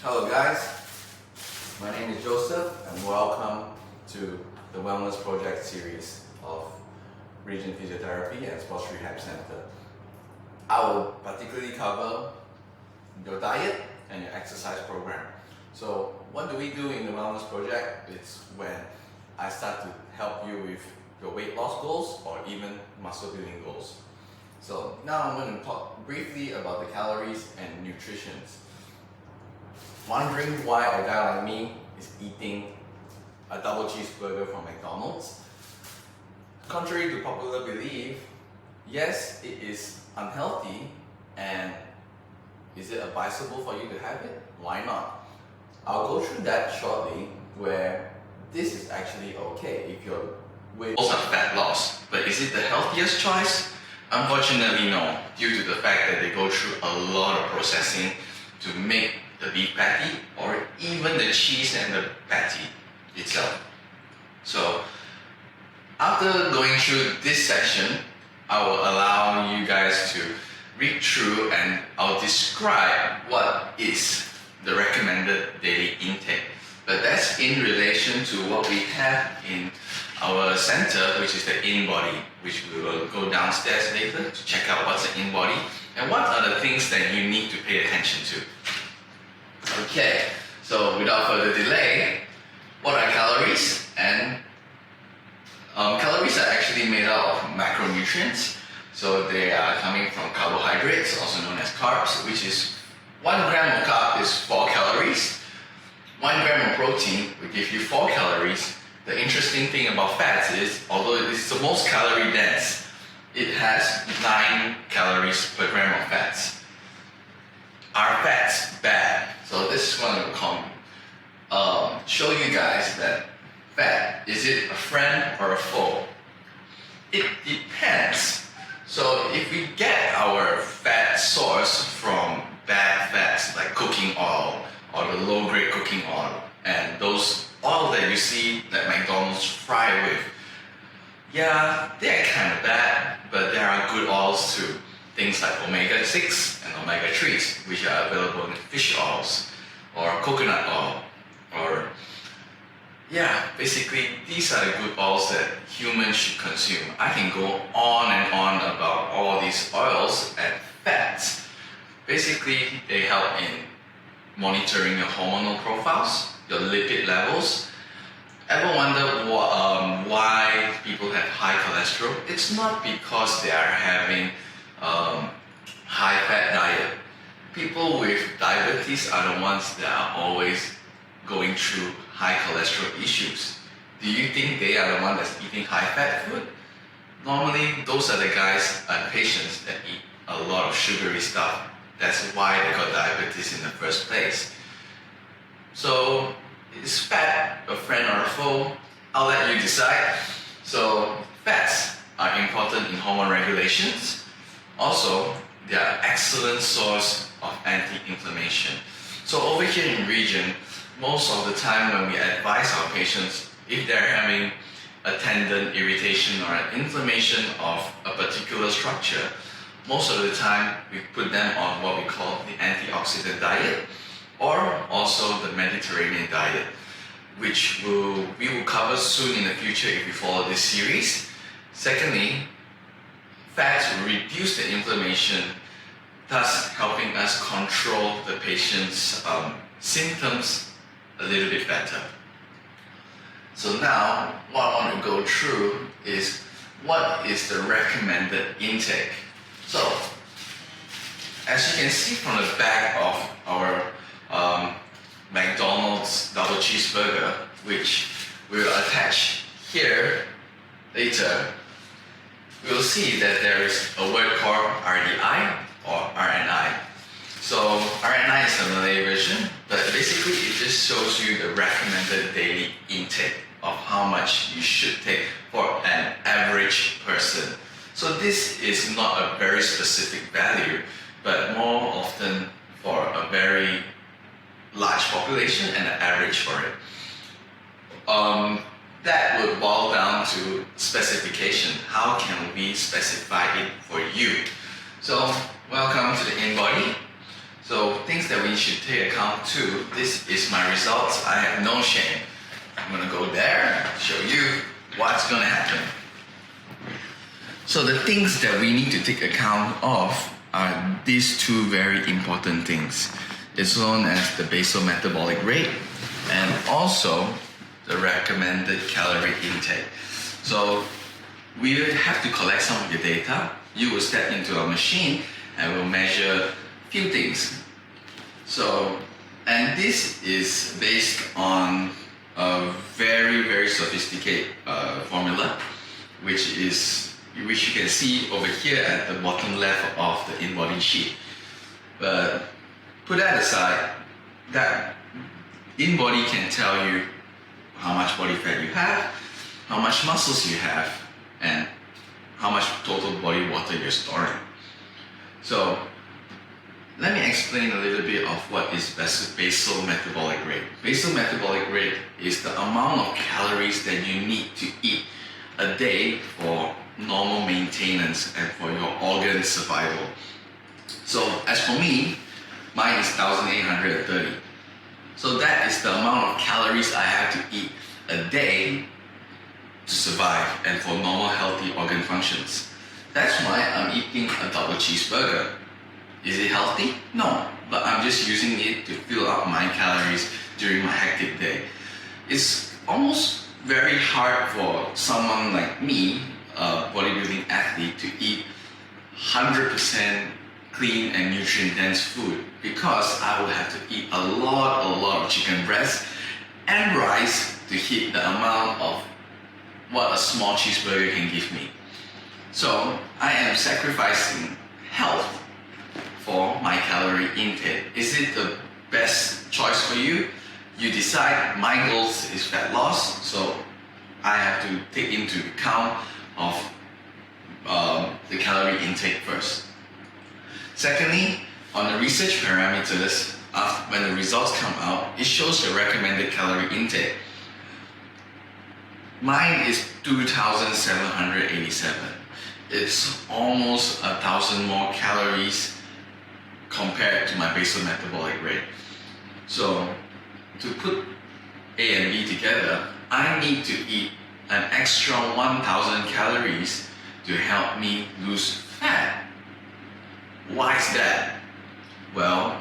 Hello guys, my name is Joseph and welcome to the Wellness Project series of Region Physiotherapy and Sports Rehab Center. I will particularly cover your diet and your exercise program. So what do we do in the Wellness Project? It's when I start to help you with your weight loss goals or even muscle building goals. So now I'm going to talk briefly about the calories and nutrition. Wondering why a guy like me is eating a double cheeseburger from McDonald's? Contrary to popular belief, yes, it is unhealthy, and is it advisable for you to have it? Why not? I'll go through that shortly, where this is actually okay if your weight goals are fat loss, but is it the healthiest choice? Unfortunately, no, due to the fact that they go through a lot of processing to make the beef patty or even the cheese and the patty itself. So after going through this section, I will allow you guys to read through and I'll describe what is the recommended daily intake. But that's in relation to what we have in our center, which is the InBody, which we will go downstairs later to check out what's the InBody and what are the things that you need to pay attention to. Okay, so without further delay, what are calories? And calories are actually made out of macronutrients. So they are coming from carbohydrates, also known as carbs, which is 1 gram of carb is 4 calories. 1 gram of protein will give you 4 calories. The interesting thing about fats is, although it is the most calorie dense, it has 9 calories per gram of fats. Are fats bad? So this is one of the show you guys that fat, is it a friend or a foe? It depends. So if we get our fat source from bad fats like cooking oil or the low grade cooking oil and those oil that you see that McDonald's fry with, yeah, they're kind of bad, but there are good oils too. Things like omega-6 and omega-3s, which are available in fish oils or coconut oil, or yeah, basically these are the good oils that humans should consume. I can go on and on about all these oils and fats. Basically, they help in monitoring your hormonal profiles, your lipid levels. Ever wonder why people have high cholesterol? It's not because they are having high fat diet. People with diabetes are the ones that are always going through high cholesterol issues. Do you think they are the one that's eating high fat food? Normally, those are the guys and patients that eat a lot of sugary stuff. That's why they got diabetes in the first place. So, is fat a friend or a foe? I'll let you decide. So, fats are important in hormone regulations. Also, they are an excellent source of anti-inflammation. So over here in Region, most of the time when we advise our patients, if they're having a tendon irritation or an inflammation of a particular structure, most of the time we put them on what we call the antioxidant diet or also the Mediterranean diet, which we will cover soon in the future if we follow this series. Secondly, fats will reduce the inflammation, thus helping us control the patient's symptoms a little bit better. So now, what I want to go through is what is the recommended intake. So, as you can see from the back of our McDonald's double cheeseburger, which we will attach here later, we will see that there is a word called RDI or RNI. So RNI is the Malay version, but basically it just shows you the recommended daily intake of how much you should take for an average person. So this is not a very specific value, but more often for a very large population and an average for it. That would boil down to specification. How can we specify it for you? So, welcome to the InBody. So things that we should take account to. This is my results. I have no shame. I'm gonna go there, show you what's gonna happen. So the things that we need to take account of are these two very important things. It's known as the basal metabolic rate and also the recommended calorie intake. So we will have to collect some of your data. You will step into our machine and we'll measure a few things. So, and this is based on a very, very sophisticated formula, which you can see over here at the bottom left of the in-body sheet. But put that aside, that in-body can tell you how much body fat you have, how much muscles you have, and how much total body water you're storing. So let me explain a little bit of what is basal metabolic rate. Basal metabolic rate is the amount of calories that you need to eat a day for normal maintenance and for your organ survival. So as for me, mine is 1830. So that is the amount of calories I have to eat a day to survive and for normal healthy organ functions. That's why I'm eating a double cheeseburger. Is it healthy? No, but I'm just using it to fill up my calories during my hectic day. It's almost very hard for someone like me, a bodybuilding athlete, to eat 100% clean and nutrient-dense food because I will have to eat a lot of chicken breast and rice to hit the amount of what a small cheeseburger can give me. So I am sacrificing health for my calorie intake. Is it the best choice for you? You decide. My goal is fat loss, so I have to take into account of the calorie intake first. Secondly, on the research parameters, when the results come out, it shows the recommended calorie intake. Mine is 2,787. It's almost 1,000 more calories compared to my basal metabolic rate. So to put A and B together, I need to eat an extra 1,000 calories to help me lose fat. Why is that? Well,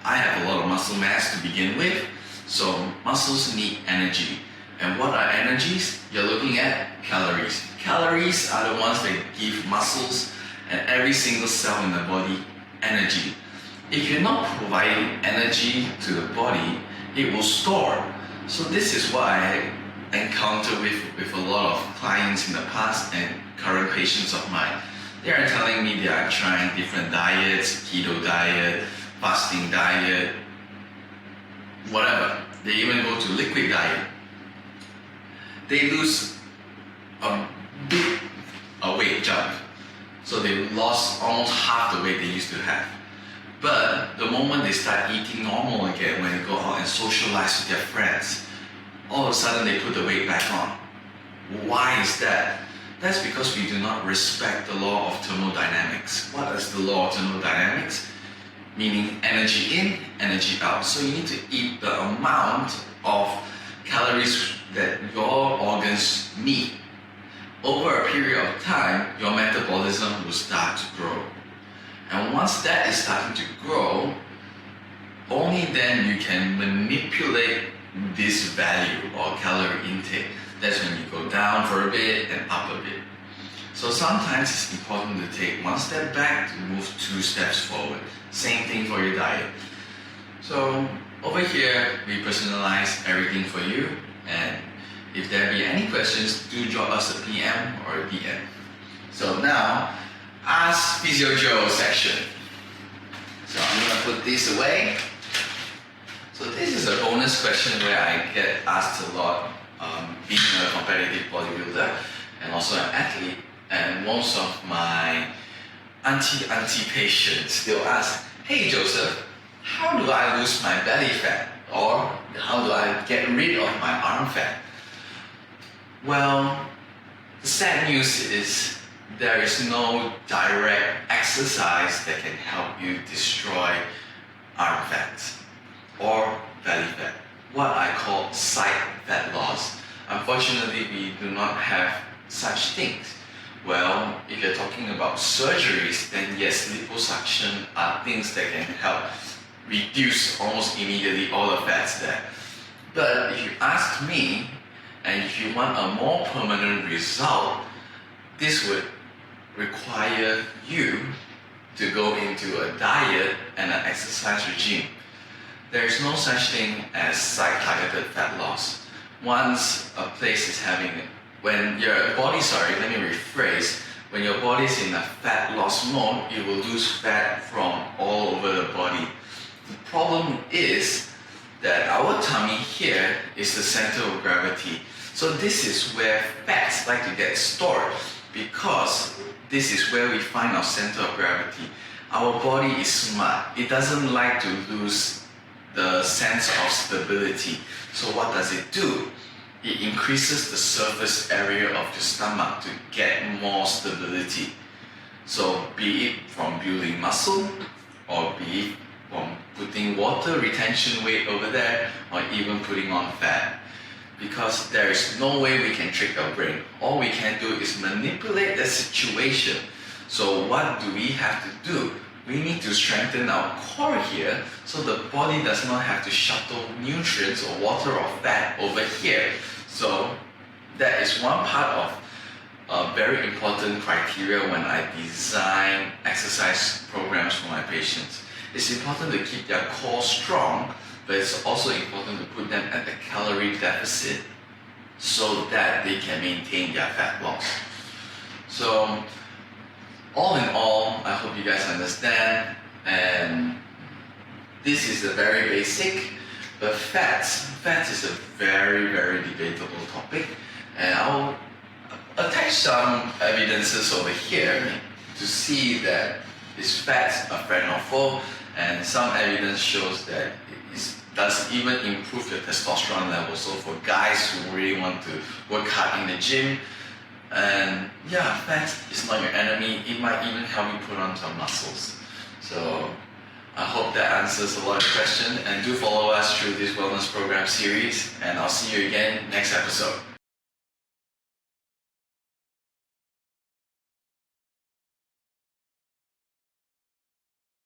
I have a lot of muscle mass to begin with, so muscles need energy. And what are energies? You're looking at calories. Calories are the ones that give muscles and every single cell in the body energy. If you're not providing energy to the body, it will store. So this is what I encounter with a lot of clients in the past and current patients of mine. They are telling me they are trying different diets, keto diet, fasting diet, whatever. They even go to liquid diet. They lose a big weight jump. So they lost almost half the weight they used to have. But the moment they start eating normal again, when they go out and socialize with their friends, all of a sudden they put the weight back on. Why is that? That's because we do not respect the law of thermodynamics. What is the law of thermodynamics? Meaning energy in, energy out. So you need to eat the amount of calories that your organs need. Over a period of time, your metabolism will start to grow. And once that is starting to grow, only then you can manipulate this value or calorie intake. That's when you go down for a bit and up a bit. So sometimes it's important to take one step back to move 2 steps forward. Same thing for your diet. So over here, we personalize everything for you. And if there be any questions, do drop us a PM or a DM. So now, Ask Physio Joe section. So I'm gonna put this away. So this is a bonus question where I get asked a lot, being a competitive bodybuilder and also an athlete. And most of my auntie patients, they'll ask, "Hey Joseph, how do I lose my belly fat? Or how do I get rid of my arm fat?" Well, the sad news is there is no direct exercise that can help you destroy are fats or belly fat, what I call side fat loss. Unfortunately, we do not have such things. Well, if you're talking about surgeries, then yes, liposuction are things that can help reduce almost immediately all the fats there. But if you ask me, and if you want a more permanent result, this would require you to go into a diet and an exercise regime. There is no such thing as site-targeted fat loss. Once a place is having, when your body, let me rephrase, when your body is in a fat loss mode, you will lose fat from all over the body. The problem is that our tummy here is the center of gravity. So this is where fats like to get stored, because this is where we find our center of gravity. Our body is smart. It doesn't like to lose the sense of stability. So what does it do? It increases the surface area of the stomach to get more stability. So be it from building muscle, or be it from putting water retention weight over there, or even putting on fat. Because there is no way we can trick our brain. All we can do is manipulate the situation. So what do we have to do? We need to strengthen our core here, so the body does not have to shuttle nutrients or water or fat over here. So that is one part of a very important criteria when I design exercise programs for my patients. It's important to keep their core strong, but it's also important to put them at a calorie deficit so that they can maintain their fat loss. So all in all, I hope you guys understand, and this is a very basic, but fats is a very, very debatable topic, and I'll attach some evidences over here to see that is fat a friend or foe, and some evidence shows that it does even improve your testosterone level. So for guys who really want to work hard in the gym, and yeah, fat is not your enemy. It might even help you put on some muscles. So I hope that answers a lot of questions, and do follow us through this wellness program series, and I'll see you again next episode.